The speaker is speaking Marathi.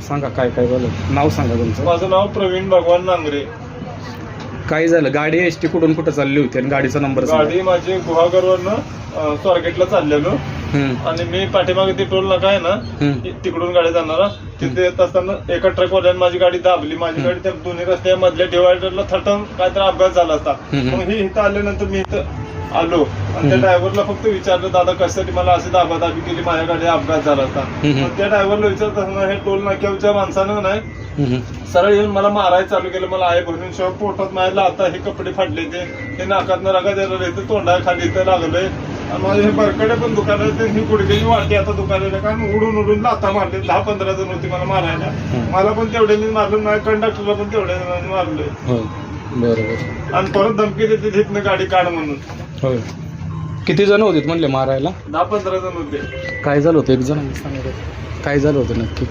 सांगा काय काय झालं, नाव सांगा तुमचं. माझं नाव प्रवीण भगवान नांगरे. काय झालं? गाडी एसटी कुठून कुठं चालली होती आणि गाडीचा नंबर सांगा. गाडी माझी गुहागरवरनं स्वारगेटला चाललेलो आणि मी पाठीमागे ती टोल नाका आहे ना तिकडून गाडी जाणारा, तिथे येत असताना एका ट्रकवाल्याने माझी गाडी दाबली. माझी गाडी त्या दोन्ही रस्त्या मधल्या डिवायडरला थटून काहीतरी अपघात झाला असता. मग ही इथं आल्यानंतर मी इथं आलो आणि त्या ड्रायव्हरला फक्त विचारलं, दादा कशासाठी मला अशी दाबादाबी केली, माझ्या गाडी अपघात झाला असता. मग त्या ड्रायव्हरला विचारत असताना हे टोल नाक्याच्या माणसानं नाही सरळ येऊन मला मारायला चालू केलं. मला आहे भरून शिवाय पोटात मारायला, आता हे कपडे फाडले, ते नाकातनं रगा द्यायला ते तोंडा खाली इथं लागलंय आणि माझे हे बरकडे पण दुकान आहे, ही गुडघ्याची वाटी आता दुकानाला, कारण उडून उडून लाथा मारले. 10-15 जण होती मला मारायला. मला पण तेवढ्याने मारलं, माझ्या कंडक्टरला पण तेवढ्या जणांनी मारलंय. बरोबर. आणि परत धमकी देते तिथनं गाडी काढ म्हणून. होय. किती जण होते म्हणले मारायला? 10-15 जण होते. काय झालं होतं? एक जण सांगा, काय झालं होतं नक्की?